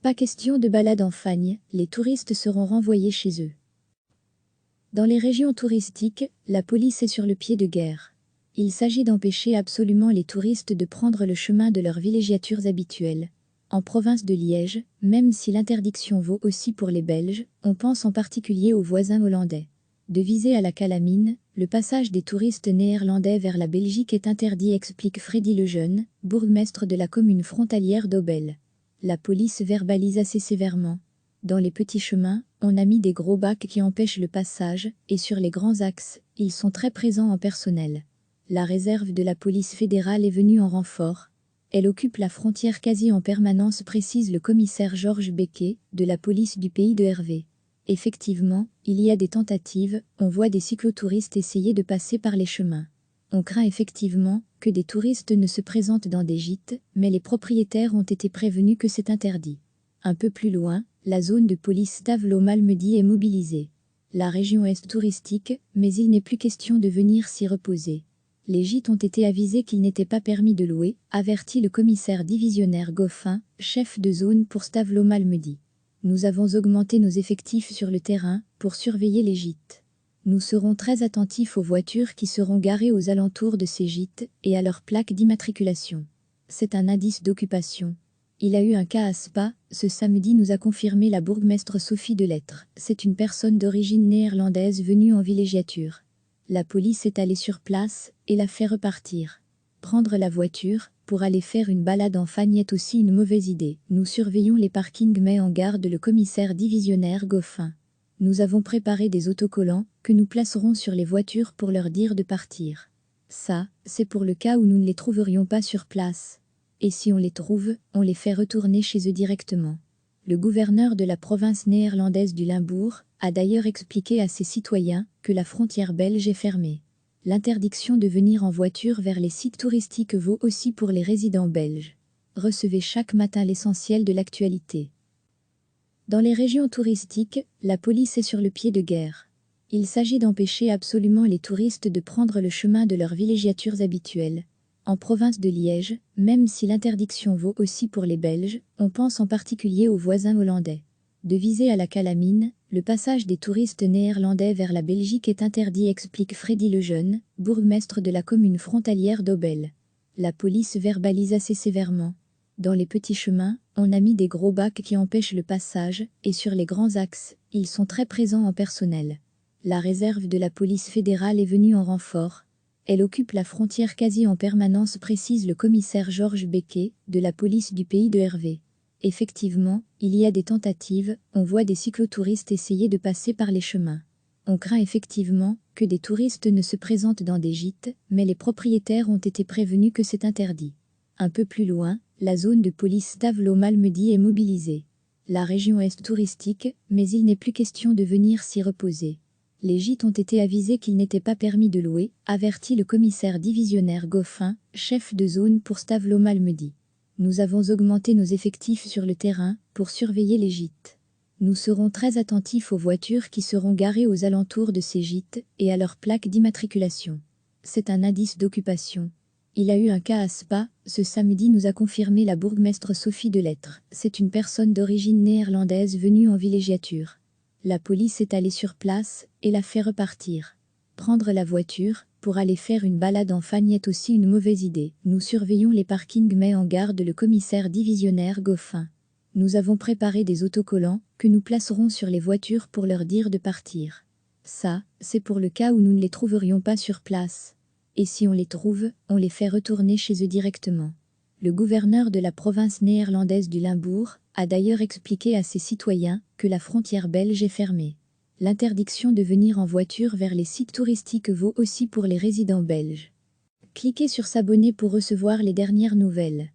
Pas question de balade en fagne, les touristes seront renvoyés chez eux. Dans les régions touristiques, la police est sur le pied de guerre. Il s'agit d'empêcher absolument les touristes de prendre le chemin de leurs villégiatures habituelles. En province de Liège, même si l'interdiction vaut aussi pour les Belges, on pense en particulier aux voisins hollandais. De viser à la calamine, le passage des touristes néerlandais vers la Belgique est interdit, explique Freddy Lejeune, bourgmestre de la commune frontalière d'Aubel. La police verbalise assez sévèrement. Dans les petits chemins, on a mis des gros bacs qui empêchent le passage, et sur les grands axes, ils sont très présents en personnel. La réserve de la police fédérale est venue en renfort. Elle occupe la frontière quasi en permanence, précise le commissaire Georges Becquet, de la police du pays de Hervé. Effectivement, il y a des tentatives, on voit des cyclotouristes essayer de passer par les chemins. On craint effectivement que des touristes ne se présentent dans des gîtes, mais les propriétaires ont été prévenus que c'est interdit. Un peu plus loin, la zone de police Stavelot-Malmedy est mobilisée. La région est touristique, mais il n'est plus question de venir s'y reposer. Les gîtes ont été avisés qu'il n'était pas permis de louer, avertit le commissaire divisionnaire Goffin, chef de zone pour Stavelot-Malmedy. Nous avons augmenté nos effectifs sur le terrain pour surveiller les gîtes. Nous serons très attentifs aux voitures qui seront garées aux alentours de ces gîtes et à leurs plaques d'immatriculation. C'est un indice d'occupation. Il a eu un cas à Spa, ce samedi, nous a confirmé la bourgmestre Sophie Delettre. C'est une personne d'origine néerlandaise venue en villégiature. La police est allée sur place et l'a fait repartir. Prendre la voiture pour aller faire une balade en fagne est aussi une mauvaise idée. Nous surveillons les parkings, met en garde le commissaire divisionnaire Goffin. Nous avons préparé des autocollants que nous placerons sur les voitures pour leur dire de partir. Ça, c'est pour le cas où nous ne les trouverions pas sur place. Et si on les trouve, on les fait retourner chez eux directement. Le gouverneur de la province néerlandaise du Limbourg a d'ailleurs expliqué à ses citoyens que la frontière belge est fermée. L'interdiction de venir en voiture vers les sites touristiques vaut aussi pour les résidents belges. Recevez chaque matin l'essentiel de l'actualité. Dans les régions touristiques, la police est sur le pied de guerre. Il s'agit d'empêcher absolument les touristes de prendre le chemin de leurs villégiatures habituelles. En province de Liège, même si l'interdiction vaut aussi pour les Belges, on pense en particulier aux voisins hollandais. De viser à la calamine, le passage des touristes néerlandais vers la Belgique est interdit, explique Freddy Lejeune, bourgmestre de la commune frontalière d'Aubel. La police verbalise assez sévèrement. Dans les petits chemins, on a mis des gros bacs qui empêchent le passage, et sur les grands axes, ils sont très présents en personnel. La réserve de la police fédérale est venue en renfort. Elle occupe la frontière quasi en permanence, précise le commissaire Georges Becquet, de la police du pays de Hervé. Effectivement, il y a des tentatives, on voit des cyclotouristes essayer de passer par les chemins. On craint effectivement que des touristes ne se présentent dans des gîtes, mais les propriétaires ont été prévenus que c'est interdit. Un peu plus loin, la zone de police Stavelot-Malmedy est mobilisée. La région est touristique, mais il n'est plus question de venir s'y reposer. Les gîtes ont été avisés qu'il n'était pas permis de louer, avertit le commissaire divisionnaire Goffin, chef de zone pour Stavelot-Malmedy. Nous avons augmenté nos effectifs sur le terrain pour surveiller les gîtes. Nous serons très attentifs aux voitures qui seront garées aux alentours de ces gîtes et à leurs plaques d'immatriculation. C'est un indice d'occupation. Il a eu un cas à Spa, ce samedi, nous a confirmé la bourgmestre Sophie Delettre. C'est une personne d'origine néerlandaise venue en villégiature. La police est allée sur place et l'a fait repartir. Prendre la voiture pour aller faire une balade en fagne est aussi une mauvaise idée. Nous surveillons les parkings, met en garde le commissaire divisionnaire Goffin. Nous avons préparé des autocollants que nous placerons sur les voitures pour leur dire de partir. Ça, c'est pour le cas où nous ne les trouverions pas sur place. Et si on les trouve, on les fait retourner chez eux directement. Le gouverneur de la province néerlandaise du Limbourg a d'ailleurs expliqué à ses citoyens que la frontière belge est fermée. L'interdiction de venir en voiture vers les sites touristiques vaut aussi pour les résidents belges. Cliquez sur s'abonner pour recevoir les dernières nouvelles.